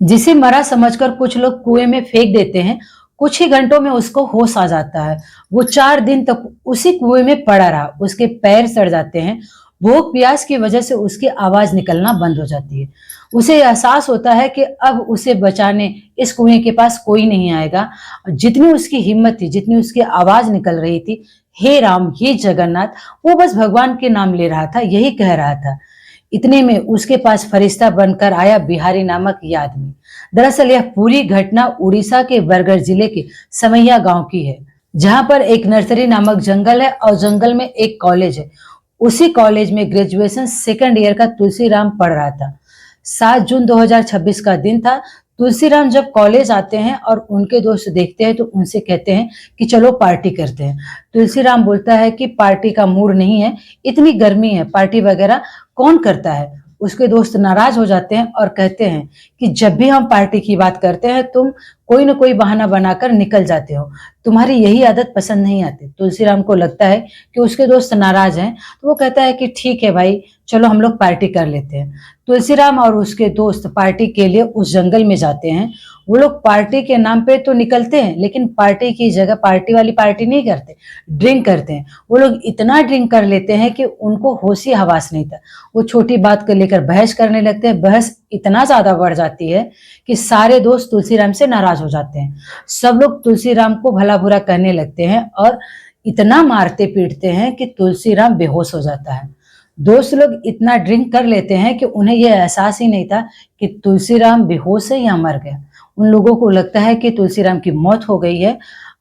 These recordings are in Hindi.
जिसे मरा समझकर कुछ लोग कुएं में फेंक देते हैं। कुछ ही घंटों में उसको होश आ जाता है। वो 4 दिन तक उसी कुएं में पड़ा रहा। उसके पैर सड़ जाते हैं। भूख प्यास की वजह से उसकी आवाज निकलना बंद हो जाती है। उसे एहसास होता है कि अब उसे बचाने इस कुएं के पास कोई नहीं आएगा। जितनी उसकी हिम्मत थी, जितनी उसकी आवाज निकल रही थी, हे राम, हे जगन्नाथ, वो बस भगवान के नाम ले रहा था, यही कह रहा था। इतने में उसके पास फरिश्ता बनकर आया बिहारी नामक ये आदमी। दरअसल यह पूरी घटना उड़ीसा के बरगढ़ जिले के समैया गांव की है, जहां पर एक नर्सरी नामक जंगल है और जंगल में एक कॉलेज है। उसी कॉलेज में ग्रेजुएशन सेकंड ईयर का तुलसीराम पढ़ रहा था। 7 जून 2026 का दिन था। तुलसीराम जब कॉलेज आते हैं और उनके दोस्त देखते हैं तो उनसे कहते हैं कि चलो पार्टी करते हैं। तुलसीराम बोलता है कि पार्टी का मूड नहीं है, इतनी गर्मी है, पार्टी वगैरह कौन करता है। उसके दोस्त नाराज हो जाते हैं और कहते हैं कि जब भी हम पार्टी की बात करते हैं तुम कोई ना कोई बहाना बनाकर निकल जाते हो, तुम्हारी यही आदत पसंद नहीं आती। तुलसीराम को लगता है कि उसके दोस्त नाराज हैं, तो वो कहता है कि ठीक है भाई, चलो हम लोग पार्टी कर लेते हैं। तुलसीराम और उसके दोस्त पार्टी के लिए उस जंगल में जाते हैं। वो लोग पार्टी के नाम पे तो निकलते हैं, लेकिन पार्टी की जगह पार्टी वाली पार्टी नहीं करते, ड्रिंक करते हैं। वो लोग इतना ड्रिंक कर लेते हैं कि उनको होश ही हवास नहीं था। वो छोटी बात को लेकर बहस करने लगते हैं। बहस इतना ज्यादा बढ़ जाती है कि सारे दोस्त तुलसीराम से नाराज हो जाते हैं। सब लोग तुलसीराम को भला बुरा कहने लगते हैं और इतना मारते पीटते हैं कि तुलसीराम बेहोश हो जाता है। दोस्त लोग इतना ड्रिंक कर लेते हैं कि उन्हें यह एहसास ही नहीं था कि तुलसीराम बेहोश है या मर गया। उन लोगों को लगता है कि तुलसीराम की मौत हो गई है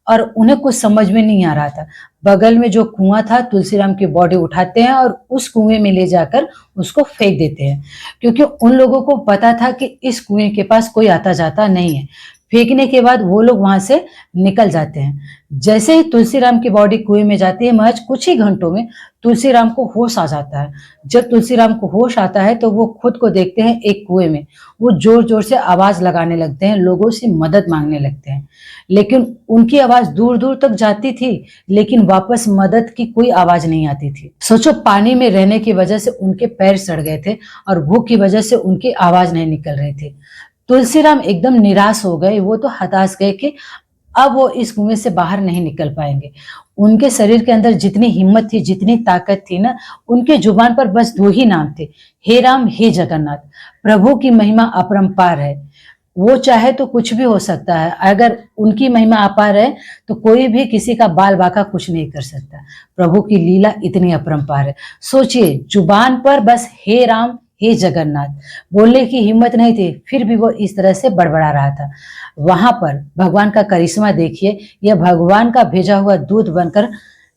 और उन्हें कुछ समझ में नहीं आ रहा था। बगल में जो कुआं था, तुलसीराम की बॉडी उठाते हैं और उस कुएं में ले जाकर उसको फेंक देते हैं, क्योंकि उन लोगों को पता था कि इस कुएं के पास कोई आता जाता नहीं है। फेंकने के बाद वो लोग वहां से निकल जाते हैं। जैसे ही तुलसीराम की बॉडी कुएं में जाती है, महज कुछ ही घंटों में तुलसीराम को होश आ जाता है। जब तुलसीराम को होश आता है तो वो खुद को देखते हैं एक कुएं में। वो जोर जोर से आवाज लगाने लगते हैं, लोगों से मदद मांगने लगते हैं, लेकिन उनकी आवाज दूर दूर तक जाती थी, लेकिन वापस मदद की कोई आवाज नहीं आती थी। सोचो, पानी में रहने की वजह से उनके पैर सड़ गए थे और भूख की वजह से उनकी आवाज नहीं निकल रही थी। तुलसीराम एकदम निराश हो गए। वो तो हताश गए कि अब वो इस कुएं से बाहर नहीं निकल पाएंगे। उनके शरीर के अंदर जितनी हिम्मत थी, जितनी ताकत थी ना, उनके जुबान पर बस 2 ही नाम थे, हे राम, हे जगन्नाथ। प्रभु की महिमा अपरंपार है। वो चाहे तो कुछ भी हो सकता है। अगर उनकी महिमा अपार है तो कोई भी किसी का बाल बाका कुछ नहीं कर सकता। प्रभु की लीला इतनी अपरंपार है। सोचिए, जुबान पर बस हे राम, हे जगन्नाथ बोलने की हिम्मत नहीं थी, फिर भी वो इस तरह से बड़बड़ा रहा था। वहां पर भगवान का करिश्मा देखिए। यह भगवान का भेजा हुआ दूत बनकर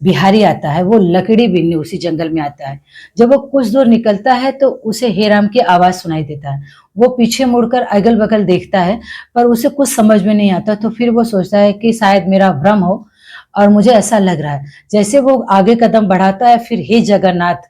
बिहारी आता है। वो लकड़ी बीनने उसी जंगल में आता है। जब वो कुछ दूर निकलता है तो उसे हे राम की आवाज सुनाई देता है। वो पीछे मुड़कर अगल बगल देखता है, पर उसे कुछ समझ में नहीं आता। तो फिर वो सोचता है कि शायद मेरा भ्रम हो और मुझे ऐसा लग रहा है। जैसे वो आगे कदम बढ़ाता है, फिर हे जगन्नाथ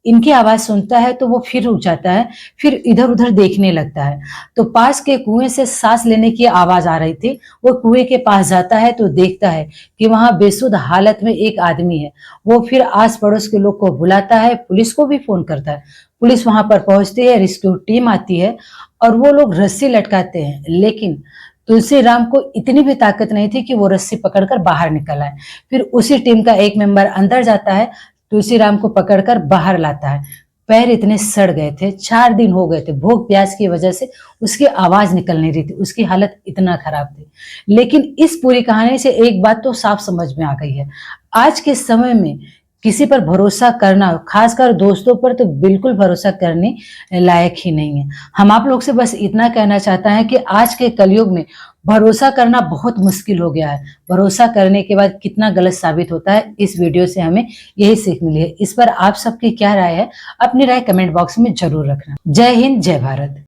इनकी आवाज सुनता है तो वो फिर रुक जाता है, फिर इधर उधर देखने लगता है। तो पास के कुएं से सांस लेने की आवाज आ रही थी। वो कुएं के पास जाता है तो देखता है कि वहां बेसुध हालत में एक आदमी है। वो फिर आस पड़ोस के लोग को बुलाता है, पुलिस को भी फोन करता है। पुलिस वहां पर पहुंचती है, रेस्क्यू टीम आती है और वो लोग रस्सी लटकाते हैं, लेकिन तुलसीराम को इतनी भी ताकत नहीं थी कि वो रस्सी पकड़कर बाहर निकल आए। फिर उसी टीम का एक मेंबर अंदर जाता है, तुलसीराम को पकड़कर बाहर लाता है। पैर इतने सड़ गए थे, 4 दिन हो गए थे, भूख प्यास की वजह से उसकी आवाज निकल नहीं रही थी, उसकी हालत इतना खराब थी। लेकिन इस पूरी कहानी से एक बात तो साफ समझ में आ गई है, आज के समय में किसी पर भरोसा करना, खासकर दोस्तों पर तो बिल्कुल भरोसा करने लायक ही नहीं है। हम आप लोग से बस इतना कहना चाहता है कि आज के कलयुग में भरोसा करना बहुत मुश्किल हो गया है। भरोसा करने के बाद कितना गलत साबित होता है, इस वीडियो से हमें यही सीख मिली है। इस पर आप सबकी क्या राय है, अपनी राय कमेंट बॉक्स में जरूर रखना। जय हिंद, जय भारत।